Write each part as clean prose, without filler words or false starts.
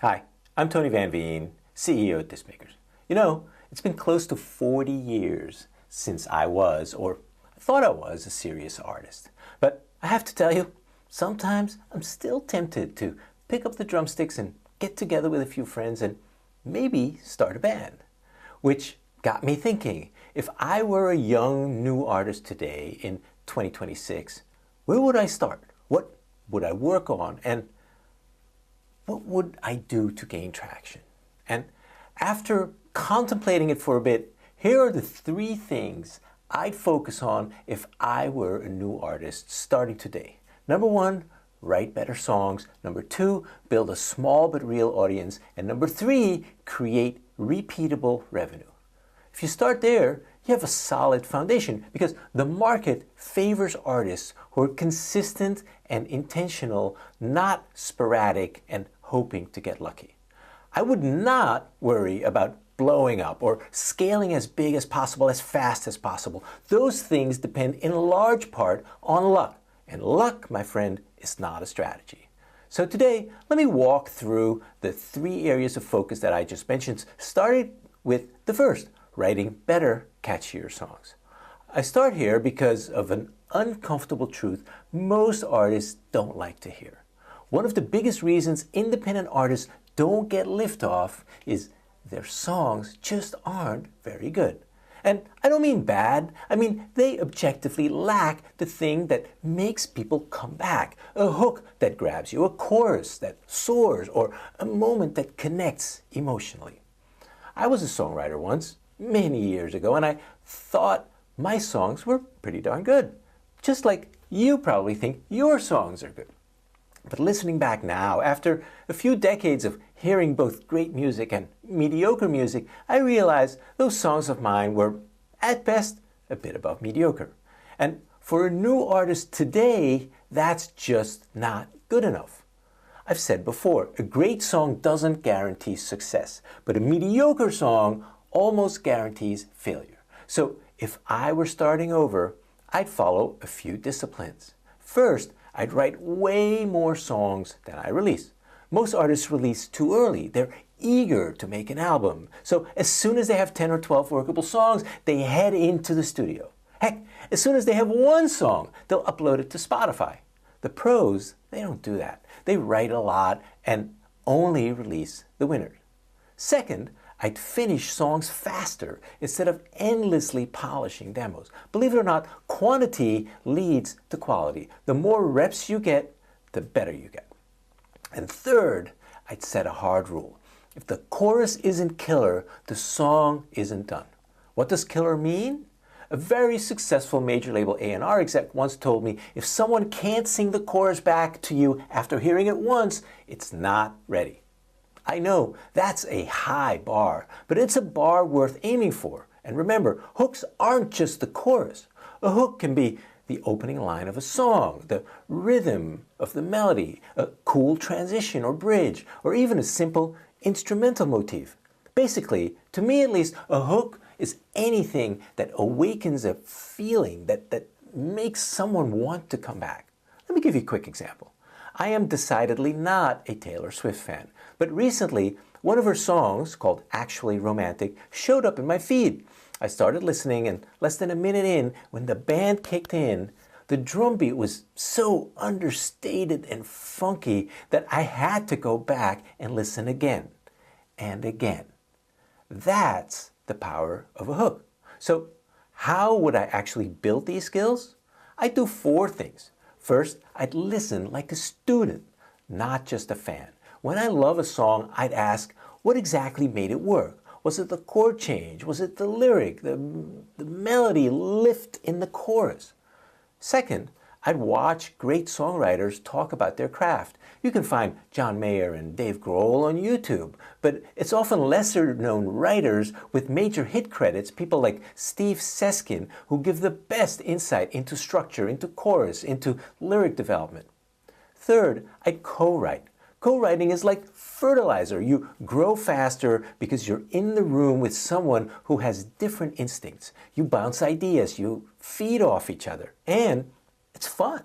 Hi, I'm Tony Van Veen, CEO at Discmakers. You know, it's been close to 40 years since I was, or I thought I was, a serious artist. But I have to tell you, sometimes I'm still tempted to pick up the drumsticks and get together with a few friends and maybe start a band. Which got me thinking, if I were a young, new artist today in 2026, where would I start? What would I work on? And what would I do to gain traction? And after contemplating it for a bit, here are the 3 things I'd focus on if I were a new artist starting today. Number 1, write better songs. Number 2, build a small but real audience. And number 3, create repeatable revenue. If you start there, you have a solid foundation because the market favors artists who are consistent and intentional, not sporadic and hoping to get lucky. I would not worry about blowing up or scaling as big as possible, as fast as possible. Those things depend in large part on luck. And luck, my friend, is not a strategy. So today, let me walk through the 3 areas of focus that I just mentioned, starting with the first, writing better, catchier songs. I start here because of an uncomfortable truth most artists don't like to hear. One of the biggest reasons independent artists don't get liftoff is their songs just aren't very good. And I don't mean bad, I mean they objectively lack the thing that makes people come back. A hook that grabs you, a chorus that soars, or a moment that connects emotionally. I was a songwriter once, many years ago, and I thought my songs were pretty darn good. Just like you probably think your songs are good. But listening back now, after a few decades of hearing both great music and mediocre music, I realized those songs of mine were, at best, a bit above mediocre. And for a new artist today, that's just not good enough. I've said before, a great song doesn't guarantee success, but a mediocre song almost guarantees failure. So if I were starting over, I'd follow a few disciplines. First, I'd write way more songs than I release. Most artists release too early. They're eager to make an album. So as soon as they have 10 or 12 workable songs, they head into the studio. Heck, as soon as they have 1 song, they'll upload it to Spotify. The pros, they don't do that. They write a lot and only release the winners. Second, I'd finish songs faster instead of endlessly polishing demos. Believe it or not, quantity leads to quality. The more reps you get, the better you get. And third, I'd set a hard rule. If the chorus isn't killer, the song isn't done. What does killer mean? A very successful major label A&R exec once told me, if someone can't sing the chorus back to you after hearing it once, it's not ready. I know that's a high bar, but it's a bar worth aiming for. And remember, hooks aren't just the chorus. A hook can be the opening line of a song, the rhythm of the melody, a cool transition or bridge, or even a simple instrumental motif. Basically, to me at least, a hook is anything that awakens a feeling that makes someone want to come back. Let me give you a quick example. I am decidedly not a Taylor Swift fan, but recently one of her songs, called Actually Romantic, showed up in my feed. I started listening, and less than a minute in, when the band kicked in, the drum beat was so understated and funky that I had to go back and listen again and again. That's the power of a hook. So how would I actually build these skills? I do 4 things. First, I'd listen like a student, not just a fan. When I love a song, I'd ask, what exactly made it work? Was it the chord change? Was it the lyric, the melody lift in the chorus? Second, I'd watch great songwriters talk about their craft. You can find John Mayer and Dave Grohl on YouTube, but it's often lesser known writers with major hit credits, people like Steve Seskin, who give the best insight into structure, into chorus, into lyric development. Third, I'd co-write. Co-writing is like fertilizer. You grow faster because you're in the room with someone who has different instincts. You bounce ideas, you feed off each other, and it's fun.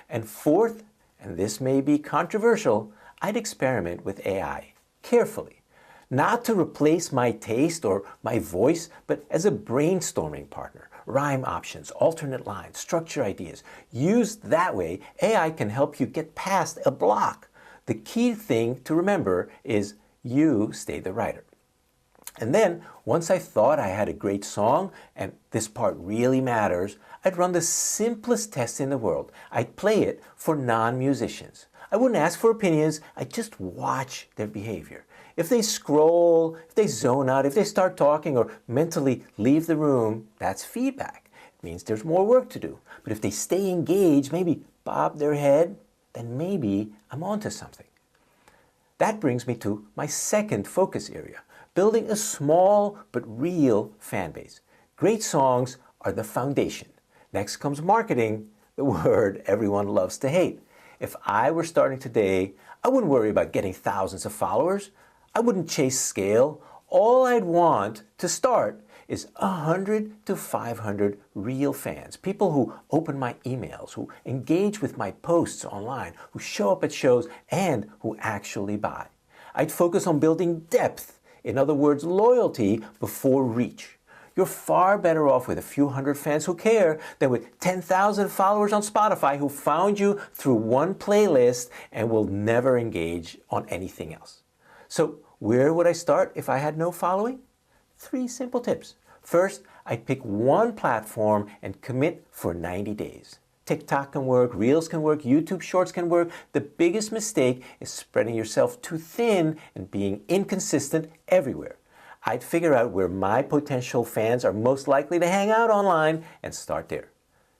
And fourth, and this may be controversial, I'd experiment with AI. carefully. Not to replace my taste or my voice, but as a brainstorming partner. Rhyme options, alternate lines, structure ideas. Used that way, AI can help you get past a block. The key thing to remember is you stay the writer. And then, once I thought I had a great song, and this part really matters, I'd run the simplest test in the world. I'd play it for non-musicians. I wouldn't ask for opinions, I'd just watch their behavior. If they scroll, if they zone out, if they start talking or mentally leave the room, that's feedback. It means there's more work to do. But if they stay engaged, maybe bob their head, then maybe I'm onto something. That brings me to my second focus area, building a small but real fan base. Great songs are the foundation. Next comes marketing, the word everyone loves to hate. If I were starting today, I wouldn't worry about getting thousands of followers. I wouldn't chase scale. All I'd want to start is 100 to 500 real fans, people who open my emails, who engage with my posts online, who show up at shows, and who actually buy. I'd focus on building depth, in other words, loyalty before reach. You're far better off with a few hundred fans who care than with 10,000 followers on Spotify who found you through one playlist and will never engage on anything else. So where would I start if I had no following? 3 simple tips. First, I'd pick one platform and commit for 90 days. TikTok can work, Reels can work, YouTube Shorts can work. The biggest mistake is spreading yourself too thin and being inconsistent everywhere. I'd figure out where my potential fans are most likely to hang out online and start there.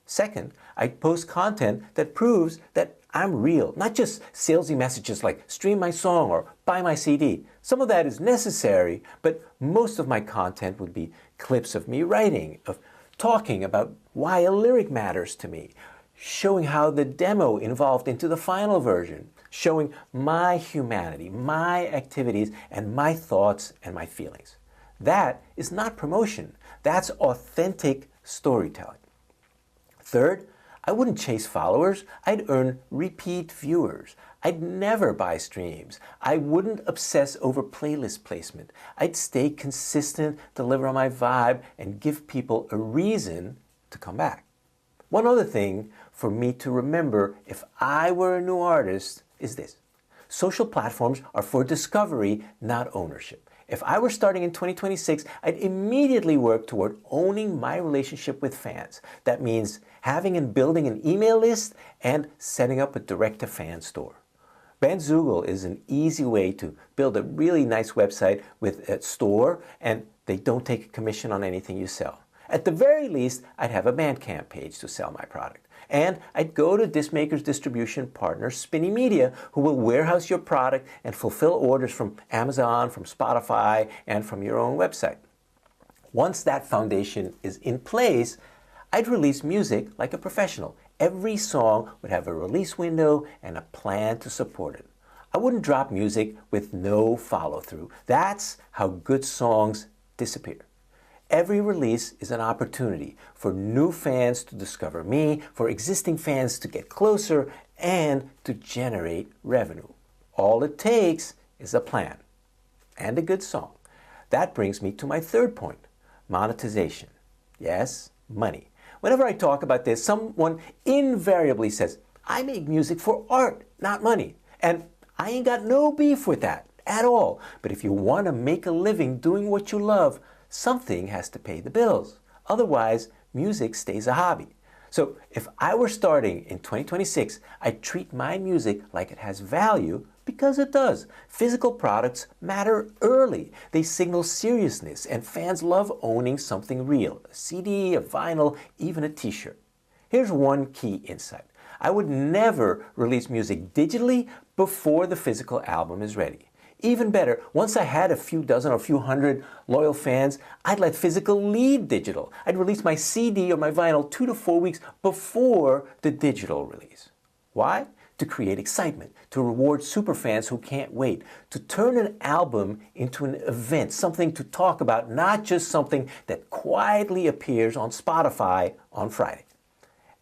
Second, I'd post content that proves that I'm real, not just salesy messages like stream my song or buy my CD. Some of that is necessary, but most of my content would be clips of me writing, of talking about why a lyric matters to me, showing how the demo evolved into the final version, showing my humanity, my activities, and my thoughts and my feelings. That is not promotion. That's authentic storytelling. Third, I wouldn't chase followers. I'd earn repeat viewers. I'd never buy streams. I wouldn't obsess over playlist placement. I'd stay consistent, deliver on my vibe, and give people a reason to come back. One other thing for me to remember if I were a new artist is this. Social platforms are for discovery, not ownership. If I were starting in 2026, I'd immediately work toward owning my relationship with fans. That means having and building an email list and setting up a direct-to-fan store. Bandzoogle is an easy way to build a really nice website with a store, and they don't take a commission on anything you sell. At the very least, I'd have a Bandcamp page to sell my product. And I'd go to Discmaker's distribution partner, Spinny Media, who will warehouse your product and fulfill orders from Amazon, from Spotify, and from your own website. Once that foundation is in place, I'd release music like a professional. Every song would have a release window and a plan to support it. I wouldn't drop music with no follow-through. That's how good songs disappear. Every release is an opportunity for new fans to discover me, for existing fans to get closer, and to generate revenue. All it takes is a plan and a good song. That brings me to my third point, monetization. Yes, money. Whenever I talk about this, someone invariably says, I make music for art, not money. And I ain't got no beef with that at all. But if you want to make a living doing what you love, something has to pay the bills. Otherwise, music stays a hobby. So if I were starting in 2026, I'd treat my music like it has value because it does. Physical products matter early. They signal seriousness, and fans love owning something real. A CD, a vinyl, even a t-shirt. Here's one key insight. I would never release music digitally before the physical album is ready. Even better, once I had a few dozen or a few hundred loyal fans, I'd let physical lead digital. I'd release my CD or my vinyl 2 to 4 weeks before the digital release. Why? To create excitement, to reward superfans who can't wait, to turn an album into an event, something to talk about, not just something that quietly appears on Spotify on Friday.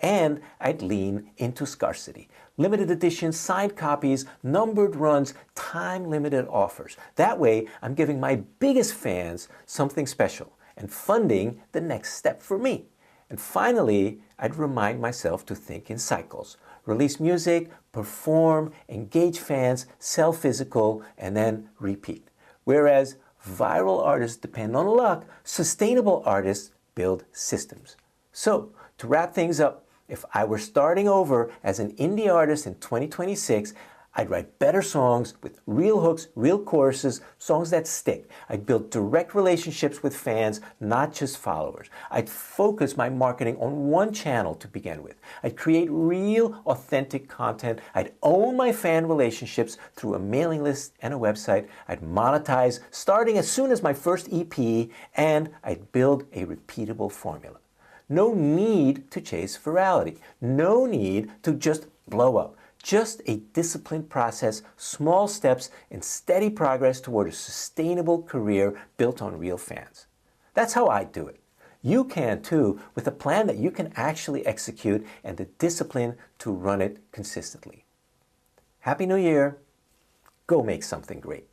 And I'd lean into scarcity. limited editions, signed copies, numbered runs, time-limited offers. That way, I'm giving my biggest fans something special and funding the next step for me. And finally, I'd remind myself to think in cycles. Release music, perform, engage fans, sell physical, and then repeat. Whereas viral artists depend on luck, sustainable artists build systems. So, to wrap things up, if I were starting over as an indie artist in 2026, I'd write better songs with real hooks, real choruses, songs that stick. I'd build direct relationships with fans, not just followers. I'd focus my marketing on one channel to begin with. I'd create real, authentic content. I'd own my fan relationships through a mailing list and a website. I'd monetize starting as soon as my first EP, and I'd build a repeatable formula. No need to chase virality. No need to just blow up. Just a disciplined process, small steps, and steady progress toward a sustainable career built on real fans. That's how I do it. You can too, with a plan that you can actually execute and the discipline to run it consistently. Happy New Year. Go make something great.